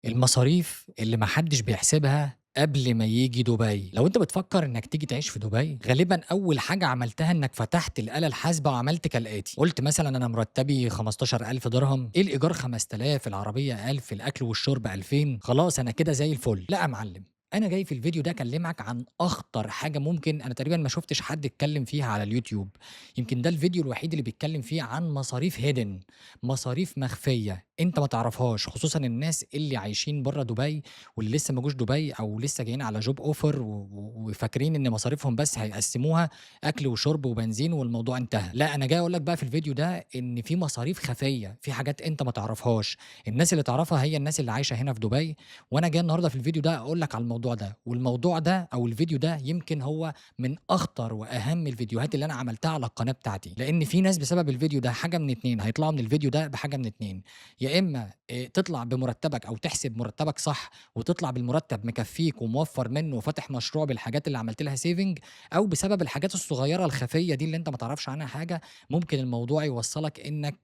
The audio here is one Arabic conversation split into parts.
المصاريف اللي ما حدش بيحسبها قبل ما ييجي دبي. لو أنت بتفكر إنك تيجي تعيش في دبي، غالبًا أول حاجة عملتها إنك فتحت الآلة الحاسبة وعملت كالآتي: قُلت مثلًا أنا مرتبي 15,000 درهم، الإيجار 5000، العربية 1000، الأكل والشرب 2000، خلاص أنا كده زي الفل. لأ يا معلم، أنا جاي في الفيديو ده أكلمك عن أخطر حاجة ممكن أنا تقريبًا ما شُفتش حد اتكلم فيها على اليوتيوب. يمكن ده الفيديو الوحيد اللي بيتكلم فيه عن مصاريف hidden، مصاريف مخفية أنت ما تعرفهاش، خصوصًا الناس اللي عايشين برّه دبي واللي لسه ما جوش دبي أو لسه جايين على job offer وفاكرين إن مصاريفهم بس هيقسّموها أكل وشرب وبنزين والموضوع انتهى. لأ، أنا جاي أقول لك بقى في الفيديو ده إن في مصاريف خفية، في حاجات أنت ما تعرفهاش. الناس اللي تعرفها هي الناس اللي عايشة هنا في دبي، وأنا جاي النهارده في الفيديو ده أقول لك على الموضوع ده. والموضوع ده أو الفيديو ده يمكن هو من أخطر وأهم الفيديوهات اللي أنا عملتها على القناة بتاعتي، لإن في ناس بسبب الفيديو ده حاجة من 2، هيطلعوا من الفيديو ده بحاجة من 2: يا إما تطلع بمرتبك أو تحسب مرتبك صح وتطلع بالمرتب مكفّيك وموفّر منه وفاتح مشروع بالحاجات اللي عملت لها saving، أو بسبب الحاجات الصغيّرة الخفية دي اللي أنت ما تعرفش عنها حاجة، ممكن الموضوع يوصّلك إنك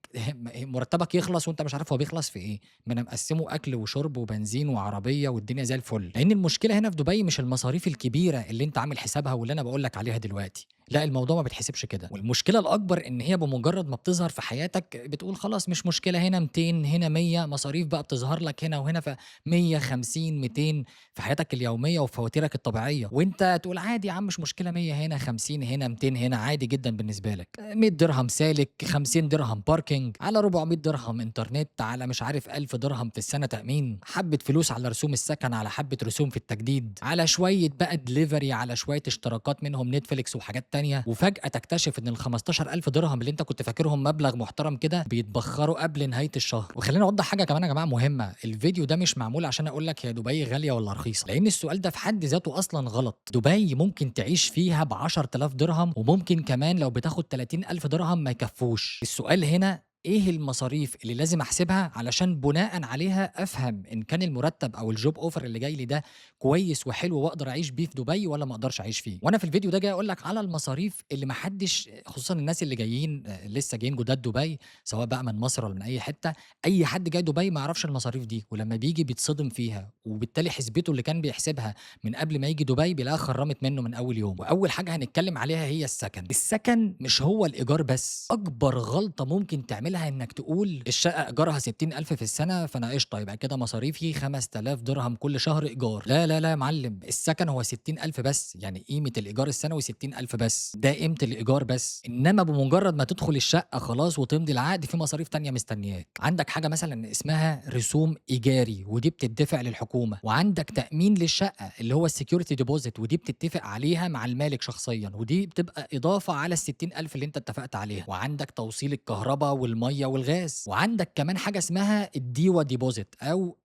مرتبك يخلص وأنت مش عارف هو بيخلص في إيه، ما أنا مقسّمه أكل وشرب وبنزين وعربية والدنيا زي الفل. لإن المشكلة هنا في دبي مش المصاريف الكبيرة اللي أنت عامل حسابها واللي أنا باقول لك عليها دلوقتي، لأ الموضوع ما بيتحسبش كده. والمشكلة الأكبر إن هي بمجرد ما بتظهر في حياتك بتقول خلاص مش مشكلة، هنا 200 هنا 100، مصاريف بقى بتظهر لك هنا وهنا، 100 50 200 في حياتك اليومية وفي فواتيرك الطبيعية، وأنت تقول عادي يا عم مش مشكلة، 100 هنا 50 هنا 200 هنا عادي جدًا بالنسبة لك. 100 درهم سالك، 50 درهم باركينج، على 400 درهم إنترنت، على مش عارف 1000 درهم في السنة تأمين، حبة فلوس على رسوم السكن، على حبة رسوم في التجديد، على شوية بقى delivery، على شوية اشتراكات منهم نتفليكس وحاجات تانية، وفجأة تكتشف إن ال15,000 درهم اللي أنت كنت فاكرهم مبلغ محترم كده بيتبخروا قبل نهاية الشهر. وخلّيني أوضّح حاجة كمان يا جماعة مهمة، الفيديو ده مش معمول عشان أقول لك هي دبي غالية والّا رخيصة، لإن السؤال ده في حد ذاته أصلًا غلط. دبي ممكن تعيش فيها ب10,000 درهم، وممكن كمان لو بتاخد 30,000 درهم ما يكفّوش. السؤال هنا إيه المصاريف اللي لازم أحسبها علشان بناءً عليها أفهم إن كان المرتب أو الjob offer اللي جاي لي ده كويس وحلو وأقدر أعيش بيه في دبي والّا ما أقدرش أعيش فيه. وأنا في الفيديو ده جاي أقول لك على المصاريف اللي ما حدش، خصوصًا الناس اللي جايين لسه جايين جداد دبي، سواء بقى من مصر والّا من أي حتة، أي حد جاي دبي ما يعرفش المصاريف دي، ولمّا بييجي بيتصدم فيها، وبالتالي حسبته اللي كان بيحسبها من قبل ما ييجي دبي بيلاقيها خرّمت منه من أول يوم. وأول حاجة هنتكلم عليها هي السكن. السكن مش هو الإيجار بس، أكبر غلطة ممكن تعملها إنك تقول الشقة إيجارها 60,000 في السنة فأنا قشطة، يبقى كده مصاريفي 5000 درهم كل شهر إيجار. لا، لا، لا يا معلم، السكن هو 60,000 بس، يعني قيمة الإيجار السنوي 60,000 بس، ده قيمة الإيجار بس. إنما بمجرد ما تدخل الشقة خلاص وتمضي العقد في مصاريف تانية مستنياك. عندك حاجة مثلًا اسمها رسوم إيجاري ودي بتدفع للحكومة، وعندك تأمين للشقة اللي هو الsecurity deposit ودي بتتفق عليها مع المالك شخصيًا، ودي بتبقى إضافة على ال60,000 اللي أنت اتفقت عليها. وعندك توصيل الكهربا والمَيّة والغاز، وعندك كمان حاجة اسمها الديوا deposit أو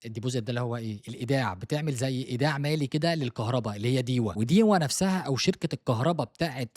الdeposit ده اللي هو إيه، الإيداع، بتعمل زي إيداع مالي كده للكهربا اللي هي ديوا. وديوا نفسها أو شركة الكهربا بتاعة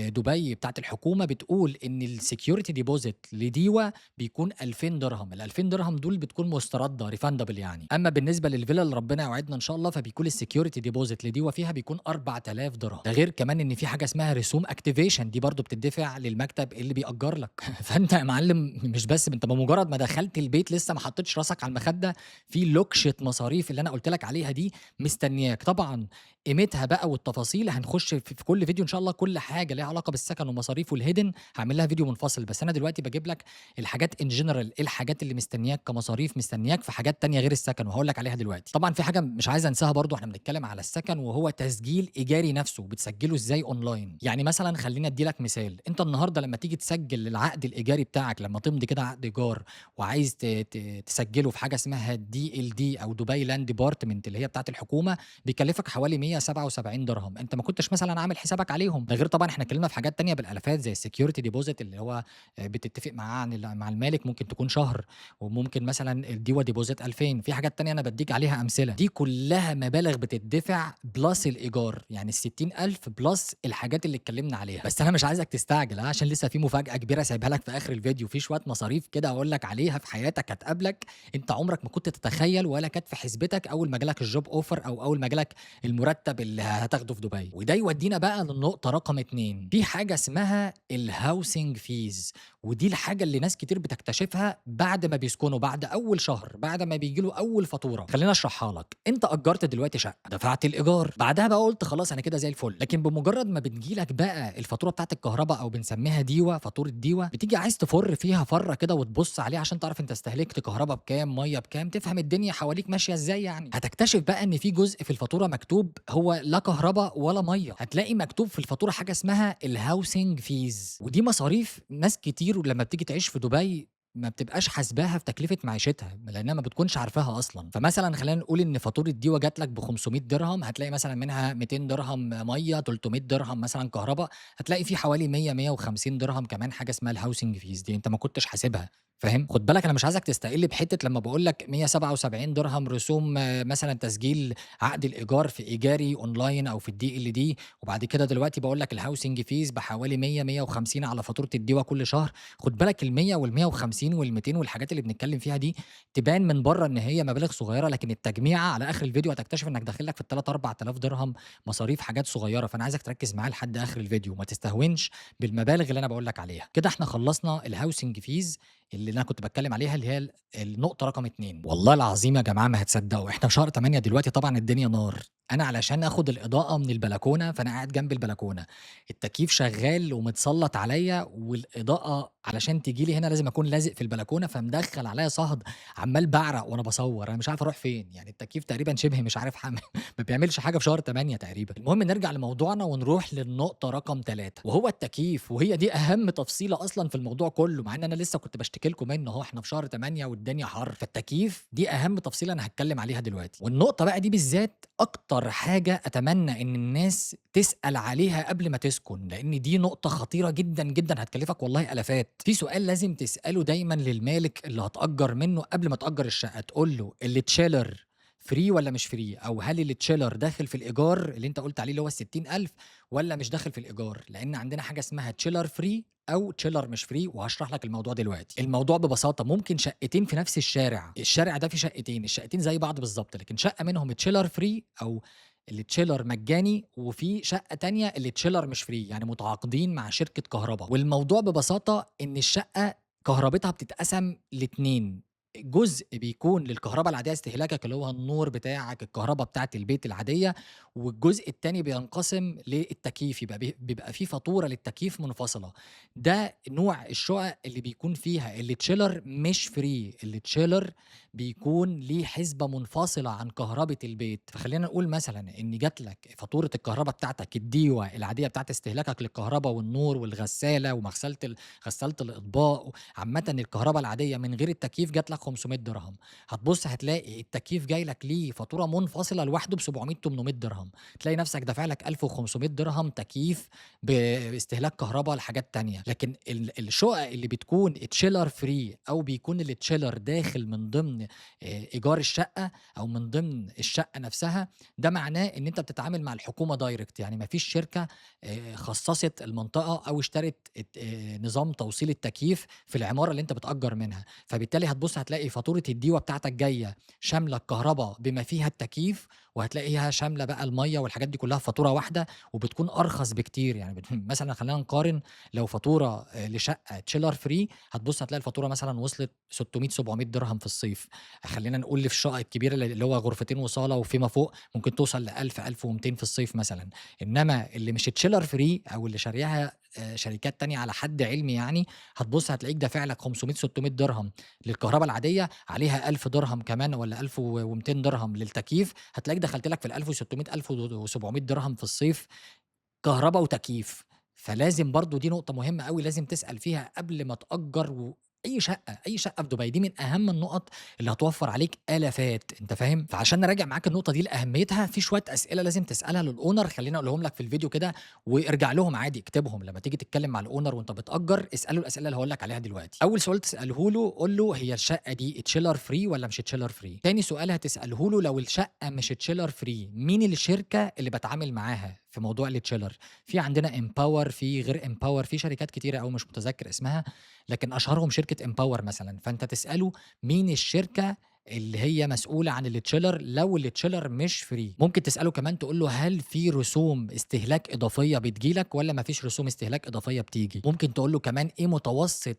دبي بتاعة الحكومة بتقول إن الsecurity deposit لديوا بيكون 2000 درهم، ال2000 درهم دول بتكون مستردة refundable يعني. أمّا بالنسبة للفيلا اللي ربنا يوعدنا إن شاء الله فبيكون الsecurity deposit لديوا فيها بيكون 4000 درهم. ده غير كمان إن في حاجة اسمها رسوم activation دي برضه بتدفع للمكتب اللي بيأجر لك. فأنت يا معلم مش بس أنت بمجرد ما دخلت البيت لسه ما حطيتش راسك على المخدة، في لوكشة مصاريف اللي أنا قُلت لك عليها دي مستنياك. طبعًا قيمتها بقى والتفاصيل هنخش في كل فيديو إن شاء الله، كل حاجة ليها علاقة بالسكن ومصاريفه الhidden هاعمل لها فيديو منفصل، بس أنا دلوقتي باجيب لك الحاجات in general، إيه الحاجات اللي مستنياك كمصاريف مستنياك في حاجات تانية غير السكن، وهاقول لك عليها دلوقتي. طبعًا في حاجة مش عايز أنساها برضه وإحنا بنتكلم على السكن، وهو تسجيل إيجاري نفسه، بتسجله إزاي أونلاين. يعني مثلًا خلّيني أدّي لك مثال، أنت النهارده لمّا تيجي تسجل العقد الإيجاري بتاعك، لمّا تمضي كده عقد إيجار وعايز ت ت تسجله في حاجة اسمها DLD أو دبي land department اللي هي بتاعة الحكومة، بيكلفك حوالي 177 درهم، أنت ما كنتش مثلًا عامل حسابك عليهم. ده غير طبعًا إحنا اتكلمنا في حاجات تانية بالآلافات زي الsecurity deposit اللي هو بتتفق معاه مع المالك، ممكن تكون شهر، وممكن مثلًا الديوا deposit 2000، في حاجات تانية أنا بادّيك عليها أمثلة. دي كلها مبالغ بتدفع plus الإيجار، يعني ال60,000 plus الحاجات اللي اتكلمنا عليها. بس أنا مش عايزك تستعجل عشان لسه في مفاجأة كبيرة سايبها لك في آخر الفيديو، في شوية مصاريف كده هاقول لك عليها في حياتك هتقابلك أنت عمرك ما كنت تتخيل ولا كانت في حسبتك أول ما جالك الjob offer أو أول ما جالك المرتب المرتب اللي هتاخده في دبي. وده يودينا بقى للنقطة رقم 2، في حاجة اسمها الhousing fees، ودي الحاجة اللي ناس كتير بتكتشفها بعد ما بيسكنوا، بعد أول شهر، بعد ما بييجي له أول فاتورة. خلّيني أشرحها لك، أنت أجرت دلوقتي شقة، دفعت الإيجار، بعدها بقى قُلت خلاص أنا كده زي الفل، لكن بمجرد ما بتيجي لك بقى الفاتورة بتاعة الكهربا أو بنسميها ديوة، فاتورة ديوة، بتيجي عايز تفُر فيها فرّة كده وتبُص عليها عشان تعرف أنت استهلكت كهربا بكام، مَيّة بكام، تفهم الدنيا حواليك ماشية إزاي يعني. هتكتشف بقى إن في جزء في الفاتورة مكتوب هو لا كهربا ولا مَيّة، هتلاقي مكتوب في الفاتورة حاجة اسمها الhousing fees، ودي مصاريف ناس كتير لمّا بتيجي تعيش في دبي ما بتبقاش حاسباها في تكلفة معيشتها، لأنها ما بتكونش عارفاها أصلًا. فمثلًا خلّينا نقول إن فاتورة ديوة جات لك ب500 درهم، هتلاقي مثلًا منها 200 درهم مَيّة، 300 درهم مثلًا كهربا، هتلاقي في حوالي 100، 150 درهم كمان حاجة اسمها الhousing fees دي أنت ما كنتش حاسبها، فاهم؟ خُد بالك أنا مش عايزك تستقل بحتّة لمّا باقول لك 177 درهم رسوم مثلًا تسجيل عقد الإيجار في إيجاري أونلاين أو في الDLD، وبعد كده دلوقتي باقول لك الhousing fees بحوالي 100، 150 على فاتورة الديوة كل شهر. خُد بالك ال100 وال150 وال200 والحاجات اللي بنتكلّم فيها دي تبان من برّه إن هي مبالغ صغيّرة، لكن التجميعة على آخر الفيديو هتكتشف إنّك داخل لك في ال3، 4000 درهم مصاريف حاجات صغيّرة، فأنا عايزك تركّز معايا لحد آخر الفيديو، وما تستهونش بالمبالغ اللي أنا باقول لك عليها. كده إحنا خلّصنا الhousing fees اللي أنا كنت باتكلّم عليها اللي هي النقطة رقم 2. والله العظيم يا جماعة ما هتصدّقوا، إحنا في شهر 8 دلوقتي طبعًا الدنيا نار، أنا علشان آخُد الإضاءة من البلكونة، فأنا قاعد جنب البلكونة، التكييف شغّال ومتسلّط عليّا والإضاءة علشان تيجي لي هنا لازم أكون لازق في البلكونة، فمدخّل عليّا صهد، عمّال باعرق وأنا باصوّر، أنا مش عارف أروح فين، يعني التكييف تقريبًا شِبه مش عارف ما بيعملش حاجة في شهر 8 تقريبًا. المهم نرجع لموضوعنا ونروح للنقطة رقم 3 وهو التكييف، وهي دي أهم تفصيلة أصلًا في الموضوع كُلّه، مع إن أنا لسه كنت باشتكي لكم منه أهو، إحنا في شهر 8 والدنيا حَر، فالتكييف دي أهم تفصيلة أنا هاتكلّم عليها دلوقتي. والنقطة بقى دي بالذات أكتر حاجة أتمنى إن الناس تسأل عليها قبل ما تسكن، لإن دي نقطة خطيرة جدًا، جدًا هتكلّفك والله آلافات. في سؤال لازم تسأله دايمًا للمالك اللي هتأجّر منّه قبل ما تأجّر الشقة، تقول له الchiller free والّا مش free؟ أو هل الchiller داخل في الإيجار اللي أنت قُلت عليه اللي هو ال60.000 والّا مش داخل في الإيجار؟ لإن عندنا حاجة اسمها chiller free أو chiller مش free وهاشرح لك الموضوع دلوقتي. الموضوع ببساطة ممكن شقتين في نفس الشارع ده فيه شقتين، الشقتين زي بعض بالضبط، لكن شقة منهم chiller free أو الchiller مجاني، وفي شقة تانية الchiller مش free، يعني متعاقدين مع شركة كهربا. والموضوع ببساطة إن الشقة كهربتها بتتقسم ل2، جزء بيكون للكهربا العادية استهلاكك اللي هو النور بتاعك، الكهربا بتاعة البيت العادية، والجزء التاني بينقسم للتكييف، يبقى بيبقى في فاتورة للتكييف منفصلة. ده نوع الشقق اللي بيكون فيها الchiller مش free، الchiller بيكون ليه حسبة منفصلة عن كهربة البيت. فخلّينا نقول مثلًا إن جات لك فاتورة الكهربا بتاعتك الديوة العادية بتاعة استهلاكك للكهربا والنور والغسالة غسالة الأطباق، عامةً الكهربا العادية من غير التكييف جات لك 500 درهم، هتبُص هتلاقي التكييف جاي لك ليه فاتورة منفصلة لوحده ب700، 800 درهم، تلاقي نفسك دافع لك 1500 درهم تكييف باستهلاك كهربا لحاجات تانية. لكن الشقق اللي بتكون chiller free أو بيكون الchiller داخل من ضمن إيجار الشقة أو من ضمن الشقة نفسها، ده معناه إن أنت بتتعامل مع الحكومة direct، يعني ما فيش شركة خصّصت المنطقة أو اشترت نظام توصيل التكييف في العمارة اللي أنت بتأجّر منها، فبالتالي هتبُص هتلاقي فاتورة الديوة بتاعتك جاية شاملة الكهربا بما فيها التكييف، وهتلاقيها شاملة بقى المَيّة والحاجات دي كلّها في فاتورة واحدة، وبتكون أرخص بكتير. يعني مثلًا خلّينا نقارن لو فاتورة لشقة chiller free هتبُص هتلاقي الفاتورة مثلًا وصلت 600، 700 درهم في الصيف. خلّينا نقول اللي في الشقق الكبيرة اللي هو غرفتين وصالة وفيما فوق ممكن توصل ل1000، 1200 في الصيف مثلًا. إنما اللي مش chiller free أو اللي شارياها شركات تانية على حد علمي يعني، هتبُص هتلاقيك دافع لك 500، 600 درهم للكهربا العادية، عليها 1000 درهم كمان والّا 1200 درهم للتكييف، هتلاقيك دخلت لك في ال1600، 1700 درهم في الصيف كهربا وتكييف. فلازم برضه دي نقطة مهمة أوي لازم تسأل فيها قبل ما تأجّر أي شقة، أي شقة في دبي، دي من أهم النقط اللي هتوفّر عليك آلافات، أنت فاهم؟ فعشان نراجع معاك النقطة دي لأهميتها، في شوية أسئلة لازم تسألها للowner خلّيني أقولهم لك في الفيديو كده وارجع لهم عادي اكتبهم، لمّا تيجي تتكلم مع الowner وأنت بتأجّر، اسأله الأسئلة اللي هاقول لك عليها دلوقتي. أول سؤال تسأله له قُل له هي الشقة دي chiller free والّا مش chiller free؟ تاني سؤال هتسأله له لو الشقة مش chiller free مين الشركة اللي باتعامل معاها في موضوع الchiller؟ في عندنا Empower، في غير Empower، في شركات كتيرة أوي مش متذكر اسمها، لكن أشهرهم شركة Empower مثلًا، فأنت تسأله مين الشركة اللي هي مسؤولة عن الchiller لو الchiller مش free. ممكن تسأله كمان تقول له هل في رسوم استهلاك إضافية بتيجي لك والّا ما فيش رسوم استهلاك إضافية بتيجي؟ ممكن تقول له كمان إيه متوسط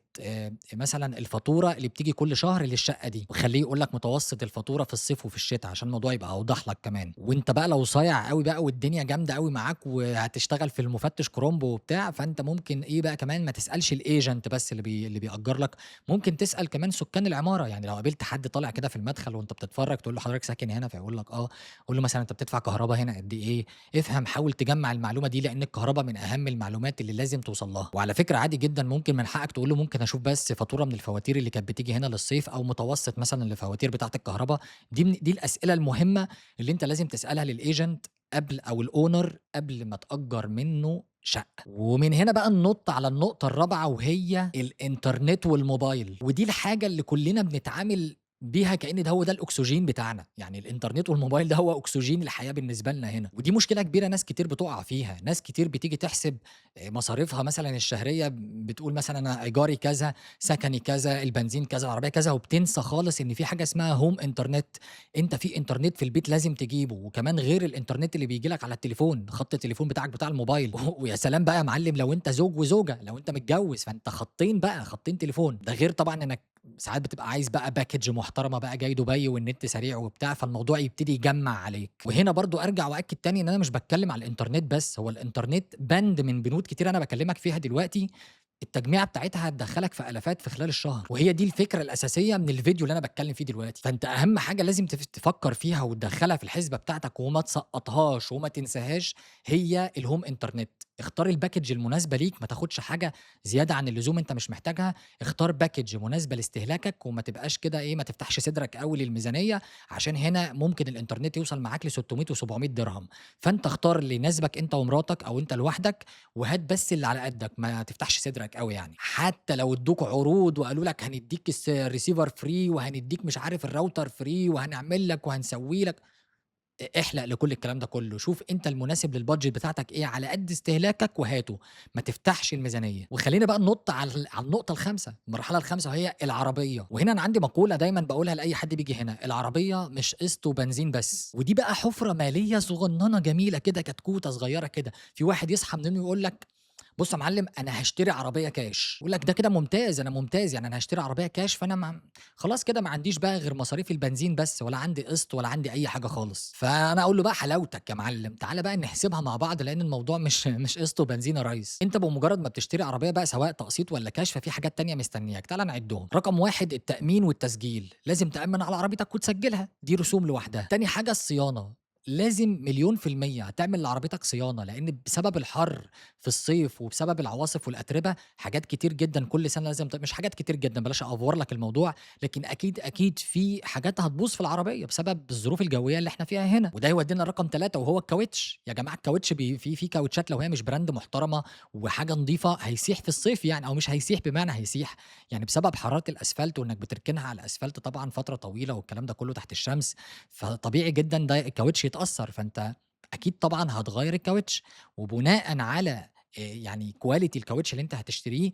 مثلًا الفاتورة اللي بتيجي كل شهر للشقة دي، وخلّيه يقول لك متوسط الفاتورة في الصيف وفي الشتا عشان الموضوع يبقى أوضح لك كمان. وأنت بقى لو صايع أوي بقى والدنيا جامدة أوي معاك وهتشتغل في المفتش كرومبو وبتاع، فأنت ممكن إيه بقى كمان ما تسألش الagent بس اللي بيأجر لك، ممكن تسأل كمان سكان العمارة. يعني لو قابلت حد طالع كده في المدخل وأنت بتتفرج تقول له حضرتك ساكن هنا؟ فيقول لك آه. قُل له مثلًا أنت بتدفع كهربا هنا قد إيه؟ افهم، حاول تجمّع المعلومة دي لأن الكهربا من أهم المعلومات اللي لازم توصل لها. وعلى فكرة عادي جدًا ممكن من حقك تقول له ممكن أشوف بس فاتورة من الفواتير اللي كانت بتيجي هنا للصيف أو متوسط مثلًا الفواتير بتاعة الكهربا. دي الأسئلة المهمة اللي أنت لازم تسألها للagent قبل أو الowner قبل ما تأجر منه شقة. ومن هنا بقى ننُط على النقطة الرابعة وهي الإنترنت والموبايل، ودي الحاجة اللي كلنا بنتعامل بيها كأن ده هو ده الأكسجين بتاعنا. يعني الإنترنت والموبايل ده هو أكسجين الحياة بالنسبة لنا هنا، ودي مشكلة كبيرة ناس كتير بتُقع فيها. ناس كتير بتيجي تحسب مصاريفها مثلًا الشهرية، بتقول مثلًا أنا إيجاري كذا، سكني كذا، البنزين كذا، العربية كذا، وبتنسى خالص إن في حاجة اسمها home إنترنت. أنت في إنترنت في البيت لازم تجيبه، وكمان غير الإنترنت اللي بييجي لك على التليفون، خط التليفون بتاعك بتاع الموبايل. ويا سلام بقى يا معلم لو أنت زوج وزوجة، لو أنت متجوز فأنت خطين بقى، خطين تليفون. ده غير طبعًا إنك ساعات بتبقى عايز بقى package محترمة بقى جاي دبي والنت سريع وبتاع، فالموضوع يبتدي يجمّع عليك. وهنا برضه أرجع وأأكد تاني إن أنا مش باتكلم على الإنترنت بس، هو الإنترنت بند من بنود كتيرة أنا باكلمك فيها دلوقتي، التجميعة بتاعتها هتدخّلك في آلافات في خلال الشهر، وهي دي الفكرة الأساسية من الفيديو اللي أنا باتكلّم فيه دلوقتي. فأنت أهم حاجة لازم تفكّر فيها وتدخّلها في الحسبة بتاعتك وما تسقّطهاش وما تنساهاش، هي الhome إنترنت. اختار الpackage المناسبة ليك، ما تاخدش حاجة زيادة عن اللزوم أنت مش محتاجها. اختار package مناسبة لاستهلاكك وما تبقاش كده إيه، ما تفتحش صدرك أوي للميزانية، عشان هنا ممكن الإنترنت يوصل معاك ل600 و700 درهم. فأنت اختار اللي يناسبك أنت ومراتك أو أنت لوحدك، وهات بس اللي على قدّك، ما تفتحش صدرك أوي يعني. حتى لو ادّوك عروض وقالوا لك هندّيك الreceiver free وهندّيك مش عارف الراوتر free وهنعمل لك وهنسوي لك، احلق لكل الكلام ده كلّه. شوف أنت المناسب للبادجت بتاعتك إيه على قد استهلاكك وهاته، ما تفتحش الميزانية. وخلّينا بقى ننُط على النقطة الخامسة، المرحلة الخامسة وهي العربية. وهنا أنا عندي مقولة دايمًا باقولها لأي حد بييجي هنا، العربية مش قسط وبنزين بس. ودي بقى حُفرة مالية صغنّنة جميلة كده، كتكوتة صغيّرة كده. في واحد يصحى من النوم يقول لك بُص يا معلم أنا هاشتري عربية كاش. يقول لك ده كده ممتاز، أنا ممتاز، يعني أنا هاشتري عربية كاش فأنا خلاص كده ما عنديش بقى غير مصاريف البنزين بس، ولا عندي قسط ولا عندي أي حاجة خالص. فأنا أقول له بقى حلاوتك يا معلم، تعالَ بقى نحسبها مع بعض لأن الموضوع مش قسط وبنزين يا ريس. أنت بمجرد ما بتشتري عربية بقى سواء تقسيط والّا كاش، ففي حاجات تانية مستنياك، تعالَ نعدهم. رقم 1 التأمين والتسجيل، لازم تأمِّن على عربيتك وتسجلها، دي رسوم لوحدها. تاني حاجة الصيانة، لازم مليون في المِيّة هتعمل لعربيتك صيانة، لإن بسبب الحَر في الصيف وبسبب العواصف والأتربة، حاجات كتير جدًا كل سنة لازم مش حاجات كتير جدًا، بلاش أأفور لك الموضوع، لكن أكيد في حاجات هتبوظ في العربية بسبب الظروف الجوية اللي إحنا فيها هنا. وده يودينا لرقم 3 وهو الكاوتش. يا جماعة الكاوتش في كاوتشات لو هي مش براند محترمة وحاجة نضيفة هيسيح في الصيف يعني، أو مش هيسيح بمعنى هيسيح، يعني بسبب حرارة الأسفلت وإنك بتركنها على الأسفلت طبعًا فترة طويلة والكلام ده كله تحت الشمس، فطبيعي جدًا ده الكاوتش يتأثّر. فأنت أكيد طبعًا هتغيّر الكاوتش، وبناءً على يعني quality الكاوتش اللي أنت هتشتريه،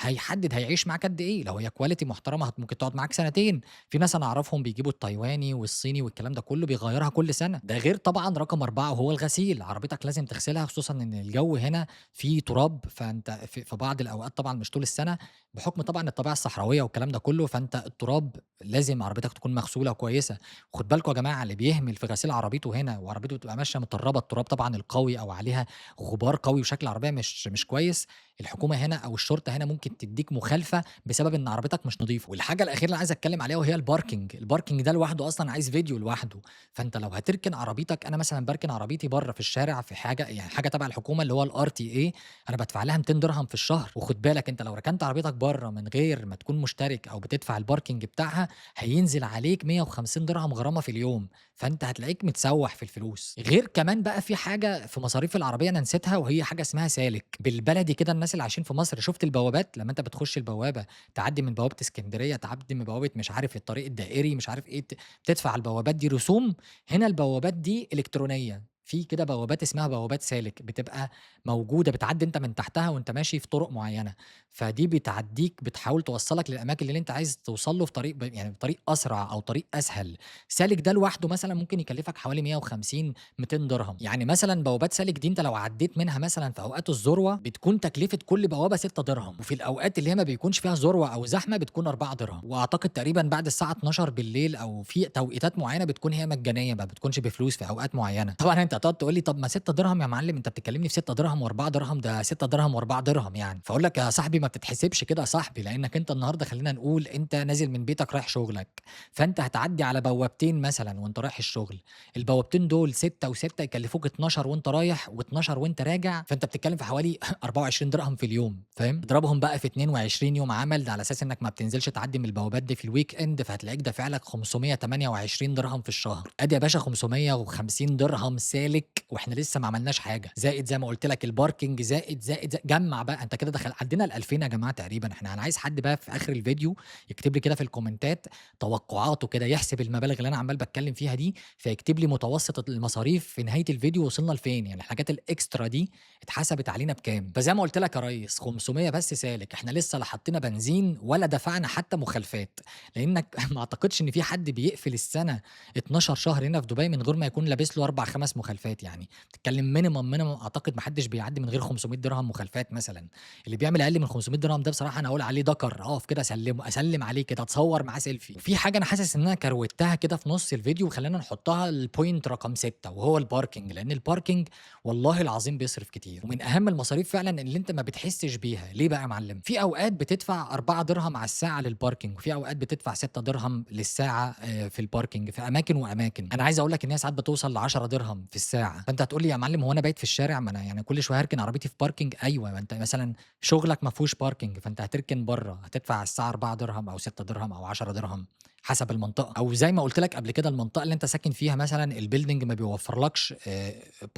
هيحدد هيعيش معاك قد إيه. لو هي quality محترمة ممكن تقعد معاك سنتين. في ناس أنا أعرفهم بيجيبوا التايواني والصيني والكلام ده كله بيغيّرها كل سنة. ده غير طبعًا رقم 4 وهو الغسيل. عربيتك لازم تغسلها خصوصًا إن الجو هنا فيه تراب، فأنت في بعض الأوقات طبعًا مش طول السنة، بحكم طبعًا الطبيعة الصحراوية والكلام ده كله، فأنت التراب لازم عربيتك تكون مغسولة كويسة. خد بالكم يا جماعة اللي بيهمل في غسيل عربيته هنا وعربيته بتبقى ماشية متربة، التراب طبعًا القوي أو عليها غبار قوي وشكل العربية مش كويس، الحكومة هنا أو الشرطة هنا ممكن تدّيك مخالفة بسبب إن عربيتك مش نضيفة. والحاجة الأخيرة اللي عايز أتكلم عليها وهي الparking. الparking ده لوحده أصلًا عايز فيديو لوحده. فأنت لو هتركن عربيتك، أنا مثلًا باركن عربيتي برّه في الشارع في حاجة يعني حاجة تبع الحكومة اللي هو الRTA، أنا بادفع لها 200 درهم في الشهر. وخد بالك أنت لو ركنت عربيتك برّه من غير ما تكون مشترك أو بتدفع الparking بتاعها، هينزل عليك 150 درهم غرامة في اليوم. فأنت هتلاقيك متسوّح في الفلوس. غير كمان بقى في حاجة في مصاريف العربية أنا نسيتها وهي حاجة اسمها سالك. بالبلدي كده الناس اللي عايشين في مصر، شُفت البوابات؟ لمّا أنت بتخش البوابة تعدّي من بوابة إسكندرية، تعدّي من بوابة مش عارف الطريق الدائري، مش عارف إيه، بتدفع على البوابات دي رسوم. هنا البوابات دي إلكترونية، في كده بوابات اسمها بوابات سالك، بتبقى موجودة بتعدّي أنت من تحتها وأنت ماشي في طرق معيّنة، فدي بتعدّيك بتحاول توصّلك للأماكن اللي أنت عايز توصل له في طريق يعني بطريق أسرع أو طريق أسهل. سالك ده لوحده مثلًا ممكن يكلّفك حوالي 150، 200 درهم، يعني مثلًا بوابات سالك دي أنت لو عدّيت منها مثلًا في أوقات الذروة بتكون تكلفة كل بوابة 6 درهم، وفي الأوقات اللي هي ما بيكونش فيها ذروة أو زحمة بتكون 4 درهم، وأعتقد تقريبًا بعد الساعة 00:00 أو في توقيتات معيّنة بتكون هي مجانية ما بتكونش بفلوس في أوقات معيّنة. طبعًا أنت هتقعد تقول لي طب ما 6 درهم يا معلم أنت بتكلمني في 6 درهم و4 درهم، ده 6 درهم و4 درهم يعني، فاقول لك يا صاحبي ما بتتحسبش كده يا صاحبي، لأنك أنت النهارده خلّينا نقول أنت نازل من بيتك رايح شغلك، فأنت هتعدّي على بوابتين مثلًا وأنت رايح الشغل، البوابتين دول 6 و6 يكلفوك 12 وأنت رايح و12 وأنت راجع، فأنت بتتكلم في حوالي 24 درهم في اليوم، فاهم؟ اضربهم بقى في 22 يوم عمل، ده على أساس إنك ما بتنزلش تعدّي من البوابات دي في الweekend، فهتلاقيك دافع لك 528 درهم في الشهر، أدي يا باشا 550 درهم سالك وإحنا لسه ما عملناش حاجة، زائد زي ما قُلت لك الparking زائد جمّع بقى، أنت كده عدّينا ال2000 يا جماعة تقريبًا، أنا عايز حد بقى في آخر الفيديو يكتب لي كده في الكومنتات توقعاته كده، يحسب المبالغ اللي أنا عمّال باتكلم فيها دي، فيكتب لي متوسط المصاريف في نهاية الفيديو وصلنا لفين، يعني الحاجات الإكسترا دي اتحسبت علينا بكام، فزي ما قُلت لك يا ريس 500 بس سالك، إحنا لسه لا حطينا بنزين ولا دفعنا حتى مخالفات، لإنك ما أعتقدش إن في حد بيقفل السنة 12 شهر هنا في دبي من غير ما يكون لابس له 4، 5 مخالفات يعني، بتتكلم minimum أعتقد ما حدش بيعدّي من غير 500 درهم مخالفات مثلًا، اللي بيعمل أقل من 500 درهم ده بصراحة أنا أقول عليه دكر، أقف كده أسلّم عليه كده، أتصور معاه سيلفي. وفي حاجة أنا حاسس إن أنا كروتّها كده في نُص الفيديو وخلّينا نحطها الpoint رقم 6 وهو الparking، لإن الparking والله العظيم بيصرف كتير، ومن أهم المصاريف فعلًا اللي أنت ما بتحسّش بيها، ليه بقى يا معلم؟ في أوقات بتدفع 4 درهم على الساعة للparking، وفي أوقات بتدفع 6 درهم للساعة في الparking في أماكن وأماكن، أنا عايز أقول لك إن هي ساعات بتوصل ل10 درهم في الساعة، فأنت هتقول لي يا معلم هو أنا بايت في الشارع؟ ما أنا يعني كل شوية هاركن عربيتي في parking، أيوه، ما أنت مثلًا شغلك ما فيهوش parking فأنت هتركن برّه، هتدفع على الساعة 4 درهم أو 6 درهم أو 10 درهم. حسب المنطقة، أو زي ما قُلت لك قبل كده المنطقة اللي أنت ساكن فيها مثلًا الbuilding ما بيوفّرلكش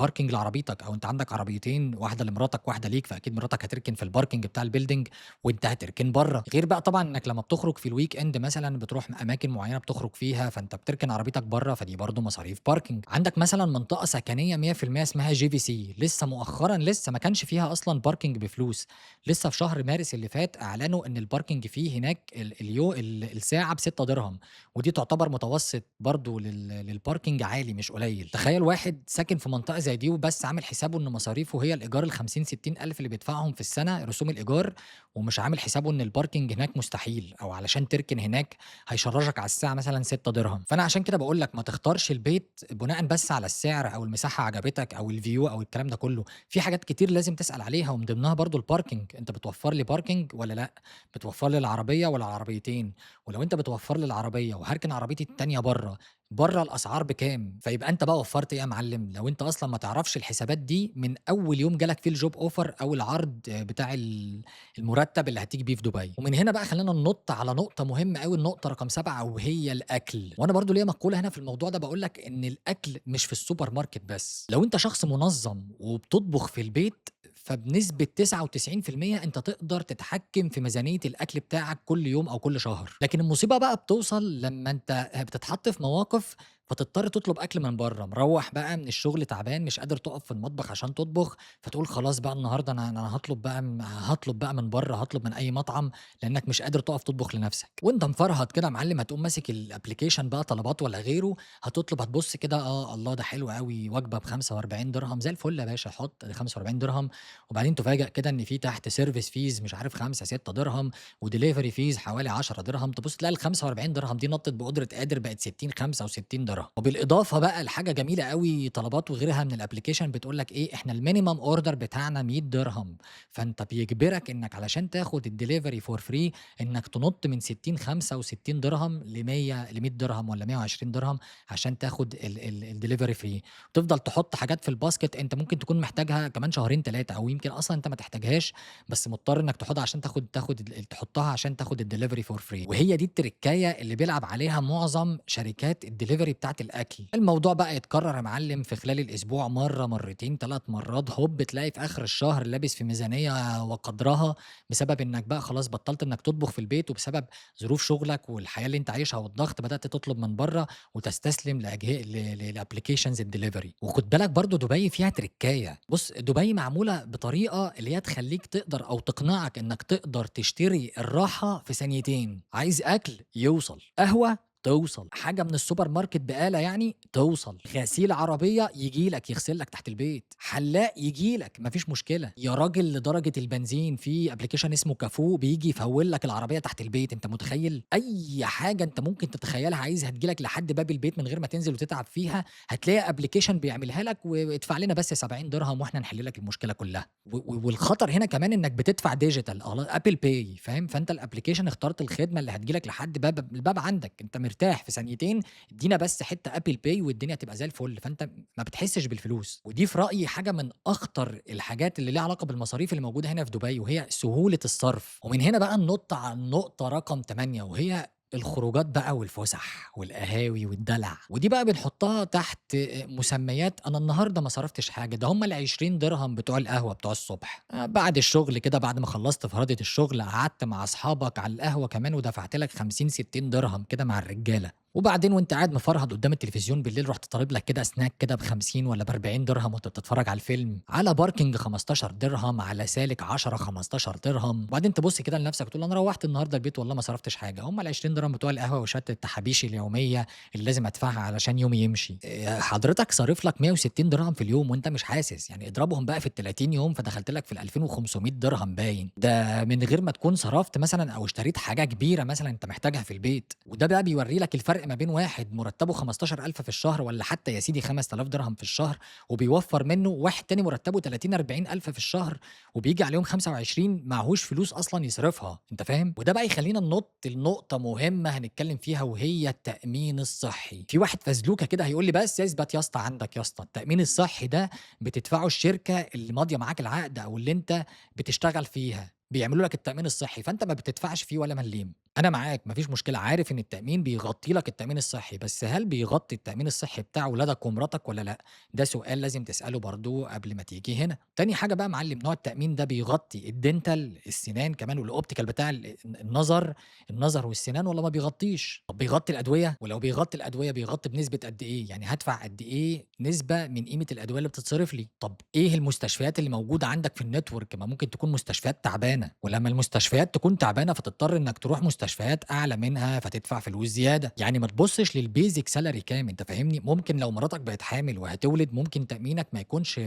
parking لعربيتك، أو أنت عندك عربيتين، واحدة لمراتك واحدة ليك، فأكيد مراتك هتركن في الparking بتاع الbuilding وأنت هتركن برّه، غير بقى طبعًا إنك لمّا بتخرج في الweekend مثلًا بتروح أماكن معيّنة بتخرج فيها، فأنت بتركن عربيتك برّه، فدي برضه مصاريف parking. عندك مثلًا منطقة سكنية 100% اسمها JVC، لسه مؤخرًا لسه ما كانش فيها أصلًا parking بفلوس، لسه في شهر مارس اللي فات أعلنوا إن الparking فيه هناك الساعة ب6 درهم. ودي تعتبر متوسط برضه للparking عالي مش قليل، تخيّل واحد ساكن في منطقة زي دي وبس عامل حسابه إن مصاريفه هي الإيجار ال50، 60 ألف اللي بيدفعهم في السنة رسوم الإيجار، ومش عامل حسابه إن الparking هناك مستحيل، أو علشان تركن هناك هيشرّجك على الساعة مثلًا 6 درهم، فأنا عشان كده باقول لك ما تختارش البيت بناءً بس على السعر أو المساحة عجبتك أو الview أو الكلام ده كلّه، في حاجات كتير لازم تسأل عليها ومن ضمنها برضه الparking، أنت بتوفّر لي parking والّا لأ؟ بتوفّر لي العربية والّا العربيتين؟ ولو أنت بتوفّر لي العربية وهاركن عربيتي التانية برّه الأسعار بكام؟ فيبقى أنت بقى وفّرت إيه يا معلم؟ لو أنت أصلًا ما تعرفش الحسابات دي من أول يوم جالك فيه الjob offer أو العرض بتاع المرتب اللي هتيجي بيه في دبي. ومن هنا بقى خلّينا ننُط على نقطة مهمة أوي، النقطة رقم 7 وهي الأكل، وأنا برضه ليّا مقولة هنا في الموضوع ده باقول لك إن الأكل مش في السوبر ماركت بس، لو أنت شخص منظّم وبتطبخ في البيت فبنسبة 99% أنت تقدر تتحكم في ميزانية الأكل بتاعك كل يوم أو كل شهر، لكن المصيبة بقى بتوصل لمّا أنت بتتحط في مواقف فتضطر تطلب أكل من برّه، مروّح بقى من الشغل تعبان مش قادر تقف في المطبخ عشان تطبخ، فتقول خلاص بقى النهارده أنا هاطلب بقى من برّه، هاطلب من أي مطعم لإنك مش قادر تقف تطبخ لنفسك، وأنت مفرهط كده يا معلم هتقوم ماسك الapplication بقى طلبات والّا غيره، هتطلب هتبُص كده الله ده حلو أوي وجبة ب45 درهم، زي الفل يا باشا حُط 45 درهم، وبعدين تُفاجأ كده إن في تحت service fees مش عارف 5، 6 درهم وdelivery fees حوالي 10 درهم، تبُص تلاقي ال45 درهم دي نطّت بقدرة قادر بقت 60، 65 درهم، وبالإضافة بقى لحاجة جميلة أوي طلبات وغيرها من الapplication بتقول لك إيه، إحنا الminimum order بتاعنا 100 درهم، فأنت بيجبرك إنك علشان تاخد الdelivery for free إنك تنُط من 60، 65 درهم ل100 درهم والّا 120 درهم عشان تاخد الdelivery free، وتفضل تحط حاجات في الباسكت أنت ممكن تكون محتاجها كمان شهرين 3 أو يمكن أصلًا أنت ما تحتاجهاش، بس مضطر إنك تاخدها عشان تحطها عشان تاخد الdelivery for free، وهي دي التركاية اللي بيلعب عليها معظم شركات الdelivery بتاعة بتاعة الأكل. الموضوع بقى يتكرر يا معلم في خلال الأسبوع مرة، مرتين، 3 مرات، هوب تلاقي في آخر الشهر لابس في ميزانية وقدرها، بسبب إنك بقى خلاص بطّلت إنك تطبخ في البيت، وبسبب ظروف شغلك والحياة اللي أنت عايشها والضغط بدأت تطلب من برّه وتستسلم لapplications الdelivery. وخُد بالك برضه دبي فيها تركاية. بُص، دبي معمولة بطريقة اللي هي تخلّيك تقدر أو تقنعك إنك تقدر تشتري الراحة في ثانيتين. عايز أكل يوصل، قهوة توصل، حاجة من السوبر ماركت بقالة يعني توصل، غسيل عربية ييجي لك يغسل لك تحت البيت، حلاق ييجي لك ما فيش مشكلة، يا راجل لدرجة البنزين في application اسمه كافو بييجي يفوّل لك العربية تحت البيت. أنت متخيل؟ أي حاجة أنت ممكن تتخيلها عايزها تيجي لك لحد باب البيت من غير ما تنزل وتتعب فيها، هتلاقي application بيعملها لك، وادفع لنا بس 70 درهم وإحنا نحل لك المشكلة كلها. والخطر هنا كمان إنك بتدفع ديجيتال Apple Pay، فاهم؟ فأنت الapplication اخترت الخدمة اللي هتيجي لك لحد الباب عندك، أنت مرتاح في ثانيتين، ادينا بس حتة Apple Pay والدنيا تبقى زي الفل، فأنت ما بتحسش بالفلوس. ودي في رأيي حاجة من أخطر الحاجات اللي ليها علاقة بالمصاريف اللي موجودة هنا في دبي، وهي سهولة الصرف. ومن هنا بقى ننط على النقطة رقم 8، وهي الخروجات بقى والفُسح والقهاوي والدلع. ودي بقى بنحطها تحت مسميات أنا النهارده ما صرفتش حاجة، ده هم ال20 درهم بتوع القهوة بتوع الصبح. بعد الشغل كده، بعد ما خلّصت فرادة الشغل، قعدت مع أصحابك على القهوة كمان ودفعت لك 50، 60 درهم كده مع الرجالة. وبعدين وأنت قاعد مفرهد قدّام التلفزيون بالليل، رُحت طالب لك كده snack كده ب50 والّا ب40 درهم وأنت بتتفرج على الفيلم، على باركينج 15 درهم، على سالك 10، 15 درهم. وبعدين تبُص كده لنفسك وتقول أنا روّحت النهارده البيت والله ما صرفتش حاجة، هم ال20 درهم بتوع القهوة وشوية التحابيش اليومية اللي لازم أدفعها علشان يومي يمشي. حضرتك صارف لك 160 درهم في اليوم وأنت مش حاسس، يعني اضربهم بقى في ال30 يوم فدخلت لك في ال2500 درهم باين، ده من غير ما تكون صرفت مثلًا أو اشتريت حاجة كبيرة مثلًا أنت محتاجها في البيت. وده بقى بيورّي لك الفرق ما بين واحد مرتبه 15,000 في الشهر والّا حتى يا سيدي 5000 درهم في الشهر وبيوفّر منه، وواحد تاني مرتبه 30، 40 ألف في الشهر وبييجي عليهم 25 معهوش فلوس أصلًا يصرفها، أنت فاهم؟ وده بقى يخلّينا ننُط لنقطة مهمة هنتكلم فيها، وهي التأمين الصحي. في واحد فزلوكة كده هيقول لي بس اثبت يا اسطى عندك يا اسطى، التأمين الصحي ده بتدفعه الشركة اللي ماضية معاك العقد أو اللي أنت بتشتغل فيها، بيعملوا لك التأمين الصحي، فأنت ما بتدفعش فيه ولا مليم. أنا معاك ما فيش مشكلة، عارف إن التأمين بيغطي لك التأمين الصحي، بس هل بيغطي التأمين الصحي بتاع ولادك ومراتك والّا لأ؟ ده سؤال لازم تسأله برضه قبل ما تيجي هنا. تاني حاجة بقى يا معلم، نوع التأمين ده بيغطي الdental السنان كمان والoptical بتاع النظر والسنان والّا ما بيغطيش؟ طب بيغطي الأدوية؟ ولو بيغطي الأدوية بيغطي بنسبة قد إيه؟ يعني هادفع قد إيه نسبة من قيمة الأدوية اللي بتتصرف لي؟ طب إيه المستشفيات اللي موجودة عندك في الnetwork؟ ما ممكن تكون مستشفيات تعبانة، ولمّا المستشفيات تكون تعبانة فتضطر إنك تروح مستشفيات أعلى منها فتدفع فلوس زيادة. يعني ما تبُصّش للbasic salary كام، أنت فاهمني؟ ممكن لو مراتك بقت حامل وهتولد ممكن تأمينك ما يكونش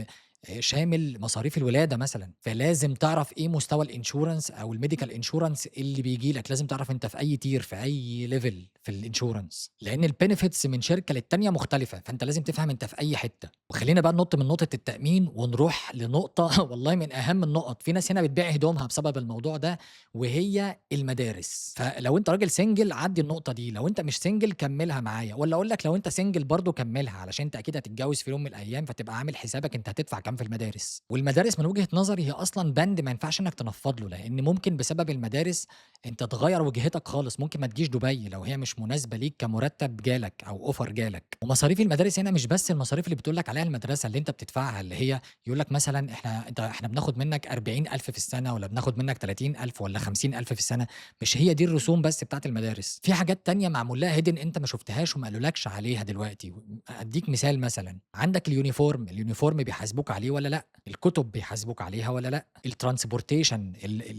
شامل مصاريف الولادة مثلًا، فلازم تعرف إيه مستوى الinsurance أو الmedical insurance اللي بييجي لك، لازم تعرف أنت في أي tier في أي level في الinsurance، لإن الbenefits من شركة للتانية مختلفة، فأنت لازم تفهم أنت في أي حتة. وخلّينا بقى ننُط من نقطة التأمين ونروح لنقطة والله من أهم النقط، في ناس هنا بتبيع هدومها بسبب الموضوع ده، وهي المدارس. فلو أنت راجل single عدّي النقطة دي، لو أنت مش single كمّلها معايا، والّا أقول لك لو أنت single برضه كمّلها، علشان أنت أكيد هتتجوّز في يوم من الأيام، فتبقى عامل حسابك أنت هتدفع كام في المدارس. والمدارس من وجهة نظري هي أصلًا بند ما ينفعش إنك تنفّض له، لإن ممكن بسبب المدارس أنت تغيّر وجهتك خالص، ممكن ما تجيش دبي لو هي مش مناسبة ليك كمرتب جالك أو offer جالك. ومصاريف المدارس هنا مش بس المصاريف اللي بتقول لك عليها المدرسة اللي أنت بتدفعها، اللي هي يقول لك مثلًا إحنا بناخد منك 40,000 في السنة والّا بناخد منك 30,000 والّا 50,000 في السنة، مش هي دي الرسوم بس بتاعة المدارس، في حاجات تانية معمول لها hidden أنت ما شُفتهاش وما قالولكش عليها دلوقتي. أدّيك مثال مثلًا، عندك اليونيفورم بيحاسبوك عليه والّا لأ؟ الكتب بيحاسبوك عليها والّا لأ؟ الtransportation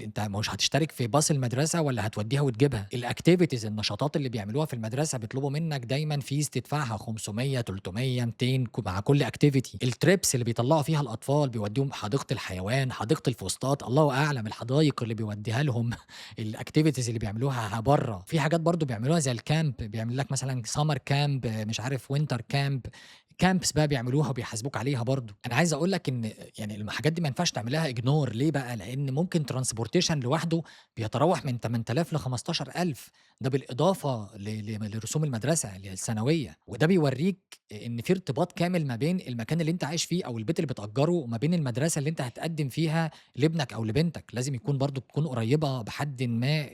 أنت مش هتشترك في باص المدرسة والّا هتودّيها وتجيبها؟ الactivities النشاطات اللي بيعملوها في المدرسة بيطلبوا منك دايمًا fees تدفعها 500، 300، 200 مع كل activity. الtrips اللي بيطلّعوا فيها الأطفال بيودّيهم حديقة الحيوان، حديقة الفسطاط، الله أعلم الحدايق اللي بيودّيها لهم الactivities اللي بيعملوها برّه. في حاجات برضه بيعملوها زي الcamp، بيعمل لك مثلًا summer camp، مش عارف winter camp، camps بقى بيعملوها وبيحاسبوك عليها برضه. أنا عايز أقول لك إن يعني الحاجات دي ما ينفعش تعملها ignore ليه بقى؟ لإن ممكن transportation لوحده بيتراوح من 8000 ل15,000 ده بالإضافة لرسوم المدرسة اللي هي السنوية، وده بيورّيك إن في ارتباط كامل ما بين المكان اللي أنت عايش فيه أو البيت اللي بتأجّره وما بين المدرسة اللي أنت هتقدّم فيها لابنك أو لبنتك، لازم يكون برضه تكون قريّبة بحدٍ ما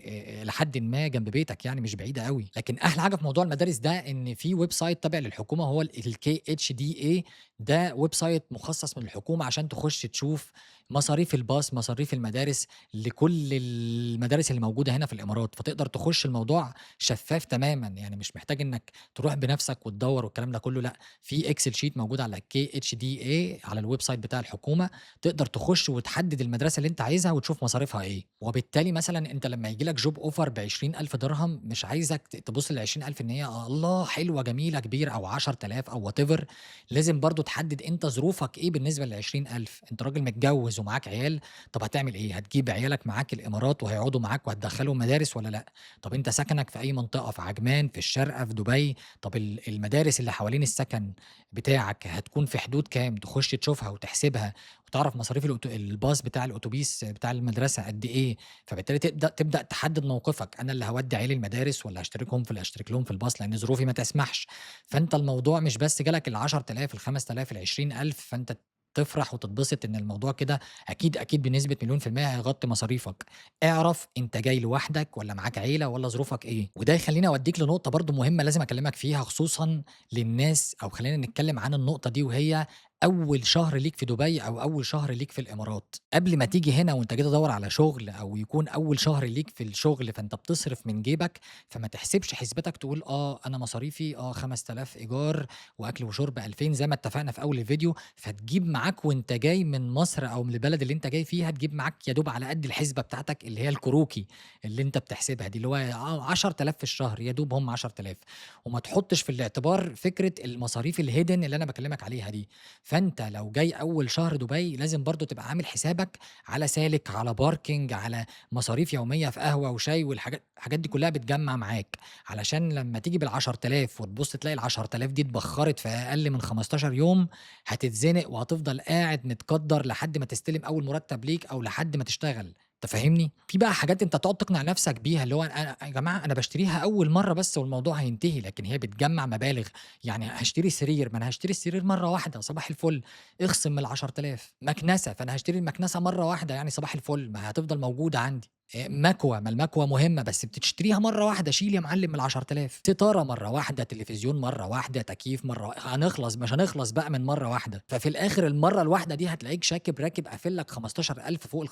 لحدٍ ما جنب بيتك يعني مش بعيدة أوي. لكن أحلى حاجة في موضوع المدارس ده إن في web site تابع للحكومة هو الKHDA ده web site مخصص من الحكومة عشان تخش تشوف مصاريف الباص، مصاريف المدارس لكل المدارس اللي موجودة هنا في الإمارات، فتقدر تخش الموضوع شفاف تمامًا، يعني مش محتاج إنك تروح بنفسك وتدوّر والكلام ده كله لأ، في Excel sheet موجود على الKHDA على الweb site بتاع الحكومة، تقدر تخش وتحدد المدرسة اللي أنت عايزها وتشوف مصاريفها إيه، وبالتالي مثلًا أنت لمّا ييجي لك job offer ب20,000 درهم مش عايزك تبُص ل20,000 إن هي الله حلوة جميلة كبيرة أو 10,000 أو whatever لازم برضه تحدد أنت ظروفك إيه بالنسبة ل20,000 أنت راجل متجوّز ومعاك عيال، طَب هتعمل إيه؟ هتجيب عيالك معاك الإمارات وهيقعدوا معاك وهتدخّلهم مدارس والّا لأ؟ طَب أنت سكنك في أي منطقة، في عجمان، في الشارقة، في دبي، طَب المدارس اللي حوالين السكن بتاعك هتكون في حدود كام؟ تخش تشوفها وتحسبها وتعرف مصاريف الباص بتاع الأوتوبيس بتاع المدرسة قد إيه، فبالتالي تبدأ تحدد موقفك، أنا اللي هاودّي عيالي المدارس والّا هاشترك لهم في الباص لإن ظروفي ما تسمحش. فأنت الموضوع مش بس جالك ال10,000 ال5,000 ال20,000 فأنت تفرح وتتبسط إن الموضوع كده أكيد بنسبة مليون في المِيّة هيغطي مصاريفك. اعرف أنت جاي لوحدك والّا معاك عيلة والّا ظروفك إيه، وده يخلّيني أودّيك لنقطة برضه مهمة لازم أكلّمك فيها خصوصًا للناس أو خلّينا نتكلّم عن النقطة دي وهي أول شهر ليك في دبي أو أول شهر ليك في الإمارات. قبل ما تيجي هنا وأنت جاي تدوّر على شغل أو يكون أول شهر ليك في الشغل فأنت بتصرف من جيبك، فما تحسبش حسبتك تقول أنا مصاريفي 5000 إيجار وأكل وشرب 2000 زي ما اتفقنا في أول الفيديو، فتجيب معاك وأنت جاي من مصر أو من البلد اللي أنت جاي فيها تجيب معاك يا دوب على قد الحسبة بتاعتك اللي هي الكروكي اللي أنت بتحسبها دي، اللي هو 10,000 في الشهر يا دوب هم 10,000 وما تحطش في الاعتبار فكرة المصاريف الhidden اللي أنا باكلمك عليها دي. فأنت لو جاي أول شهر دبي لازم برضه تبقى عامل حسابك على سالك، على parking، على مصاريف يومية في قهوة وشاي الحاجات دي كلها بتجمّع معاك، علشان لمّا تيجي بال10,000 وتبُص تلاقي ال10,000 دي اتبخّرت في أقل من 15 يوم، هتتزنق وهتفضل قاعد متكدّر لحد ما تستلم أول مرتب ليك أو لحد ما تشتغل. أنت فاهمني؟ في بقى حاجات أنت تقعد تقنع نفسك بيها، اللي هو أنا يا جماعة أنا باشتريها أول مرّة بس والموضوع هينتهي، لكن هي بتجمّع مبالغ، يعني هاشتري سرير، ما أنا هاشتري السرير مرّة واحدة صباح الفل، اخصم من ال10,000 مكنسة، فأنا هاشتري المكنسة مرّة واحدة يعني صباح الفل، ما هي هتفضل موجودة عندي. مكوة، ما المكوة مهمة بس بتشتريها مرّة واحدة، شيل يا معلم من ال10,000 ستارة مرّة واحدة، تلفزيون مرّة واحدة، تكييف مش هنخلص بقى من مرّة واحدة، ففي الآخر المرّة الواحدة دي هتلاقيك راكب قافل لك 15,000 فوق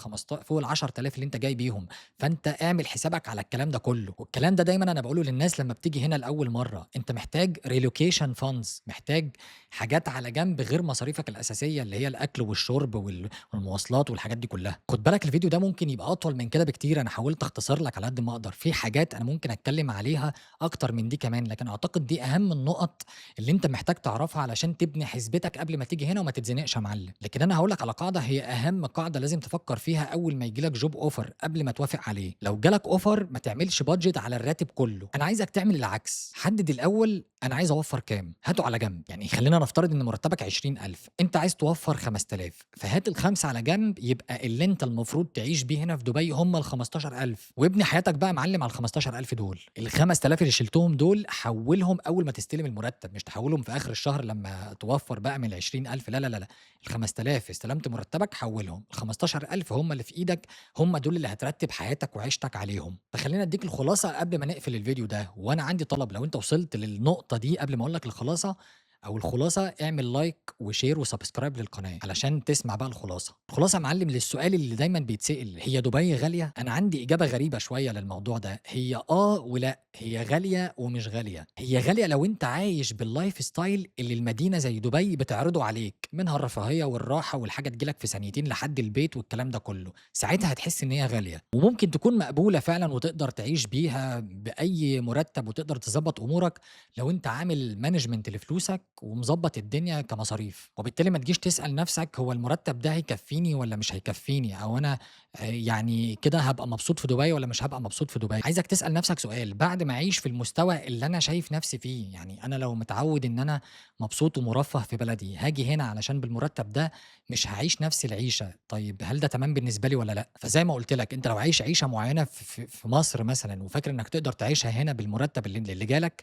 ال10,000 اللي أنت جاي بيهم، فأنت اعمل حسابك على الكلام ده كلّه، والكلام ده دايمًا أنا باقوله للناس لمّا بتيجي هنا لأول مرّة، أنت محتاج relocation funds محتاج حاجات على جنب غير مصاريفك الأساسية اللي هي الأكل والشرب والمواصلات والحاجات دي كلّها. خُد بالك الفيديو ده ممكن يبقى أطول من كده بكتير، أنا حاولت أختصر لك على قد ما أقدر، في حاجات أنا ممكن أتكلّم عليها أكتر من دي كمان، لكن أعتقد دي أهم النُقط اللي أنت محتاج تعرفها علشان تبني حسبتك قبل ما تيجي هنا وما تتزنقش يا معلم. لكن أنا هاقول لك على قاعدة هي أهم قاعدة لازم تفكّر فيها أول ما ييجي لك job offer قبل ما توافق عليه، لو جالك offer ما تعملش budget على الراتب كلّه، أنا عايزك تعمل العكس، حدد الأول أنا عايز أوفّر كام، هاته على جنب، يعني خلّينا نفترض إن مرتبك 20,000 أنت عايز توفّر 5,000 فهات ال5 على جنب يبقى اللي أنت المفروض تعيش بيه هنا في دبي هم ال15,000 وابني حياتك بقى يا معلم على ال15,000 دول، ال5,000 اللي شِلتهم دول حوّلهم أول ما تستلم المرتب، مش تحوّلهم في آخر الشهر لمّا توفّر بقى من ال20,000 لا، ال5,000 استلمت مرتبك حوّلهم، ال15,000 هم اللي في إيدك، هم دول اللي هترتّب حياتك وعيشتك عليهم. فخلّيني أدّيك الخلاصة قبل ما نقفل الفيديو ده، وأنا عندي طلب لو أنت وصلت للنقطة دي قبل ما أقول لك الخلاصة أو الخلاصة اعمل لايك وشير وسبسكرايب للقناة علشان تسمع بقى الخلاصة. الخلاصة يا معلم للسؤال اللي دايمًا بيتسأل هي دبي غالية؟ أنا عندي إجابة غريبة شوية للموضوع ده، هي ولأ، هي غالية ومش غالية. هي غالية لو أنت عايش باللايف ستايل اللي المدينة زي دبي بتعرضه عليك، منها الرفاهية والراحة والحاجة تيجي لك في ثانيتين لحد البيت والكلام ده كله، ساعتها هتحس إن هي غالية، وممكن تكون مقبولة فعلًا وتقدر تعيش بيها بأي مرتب وتقدر تضبّط أمورك لو أنت عامل management لفلوسك ومضبّط الدنيا كمصاريف، وبالتالي ما تجيش تسأل نَفْسك هو المُرتّب ده هيكفّيني والّا مش هيكفّيني، أو أنا يعني كده هابقى مبسوط في دبي والّا مش هابقى مبسوط في دبي. عايزك تسأل نَفْسك سؤال، بعد ما أعيش في المستوى اللي أنا شايف نَفْسي فيه، يعني أنا لو متعوّد إن أنا مبسوط ومُرفّه في بلدي، هاجي هنا علشان بالمُرتّب ده مش هاعيش نَفْس العيشة، طيب هل ده تمام بالنسبة لي والّا لأ؟ فزي ما قُلت لك، أنت لو عايش عيشة معيّنة في مصر مثلًا وفاكر إنّك تقدر تعيشها هنا بالمُرتّب اللي جالك،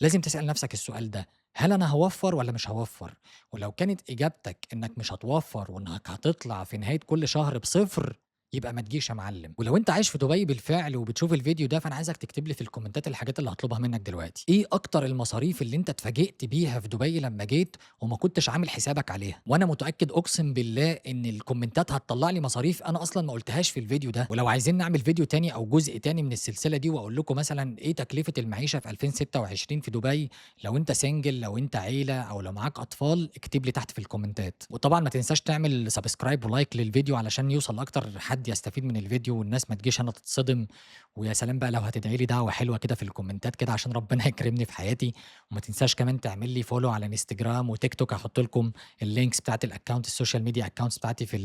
لازم تسأل نَفْسك السؤال ده، هل أنا هاوفّر والّا مش هاوفّر؟ ولو كانت إجابتك إنّك مش هتوفّر وإنّك هتطلع في نهاية كل شهر بصفر، يبقى ما تجيش يا معلم. ولو أنت عايش في دبي بالفعل وبتشوف الفيديو ده، فأنا عايزك تكتب لي في الكومنتات الحاجات اللي هاطلبها منّك دلوقتي. إيه أكتر المصاريف اللي أنت اتفاجئت بيها في دبي لمّا جيت وما كنتش عامل حسابك عليها؟ وأنا متأكد أقسم بالله إن الكومنتات هتطلّع لي مصاريف أنا أصلًا ما قُلتهاش في الفيديو ده. ولو عايزين نعمل فيديو تاني أو جزء تاني من السلسلة دي وأقول لكم مثلًا إيه تكلفة المعيشة في 2026 في دبي، لو أنت single، لو أنت عيلة، أو لو معاك أطفال، اكتب لي تحت في الكومنتات. وطبعًا ما تنساش تعمل سبسكرايب ولايك للفيديو علشان يوصل لأكتر حد يستفيد من الفيديو والناس ما تجيش هنا تتصدم. ويا سلام بقى لو هتدعي لي دعوة حلوة كده في الكومنتات كده عشان ربنا يكرمني في حياتي. وما تنساش كمان تعمل لي فولو على انستجرام وتيك توك، هاحط لكم اللينكس بتاعة الأكونت السوشيال ميديا أكونتس بتاعتي في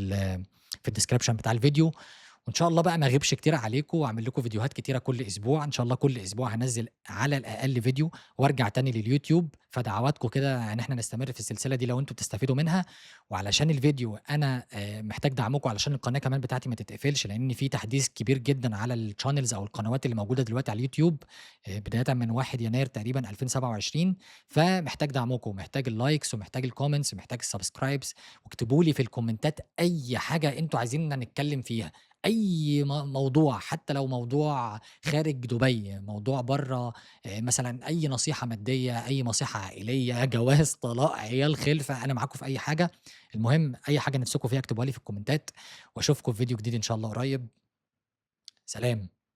الديسكربشن بتاع الفيديو. وإن شاء الله بقى ما اغيبش كتير عليكم واعمل لكم فيديوهات كتيرة كل أسبوع، إن شاء الله كل أسبوع هانزّل على الأقل فيديو وارجع تاني لليوتيوب. فدعواتكم كده إن إحنا نستمر في السلسلة دي لو أنتم بتستفيدوا منها. وعلشان الفيديو أنا محتاج دعمكم علشان القناة كمان بتاعتي ما تتقفلش، لإن في تحديث كبير جدًا على الchannels أو القنوات اللي موجودة دلوقتي على اليوتيوب بدايةً من 1 يناير تقريبًا 2027. فمحتاج دعمكم، محتاج اللايكس ومحتاج الcomments ومحتاج الsubscribes. واكتبوا لي في الكومنتات أي حاجة أنتم عايزيننا نتكلم فيها، أي موضوع، حتى لو موضوع خارج دبي، موضوع برّه، مثلًا أي نصيحة مادية، أي نصيحة عائلية، جواز، طلاق، عيال، خلفة، أنا معاكم في أي حاجة. المهم أي حاجة نفسكم فيها اكتبوها لي في الكومنتات، وأشوفكم في فيديو جديد إن شاء الله قريب. سلام.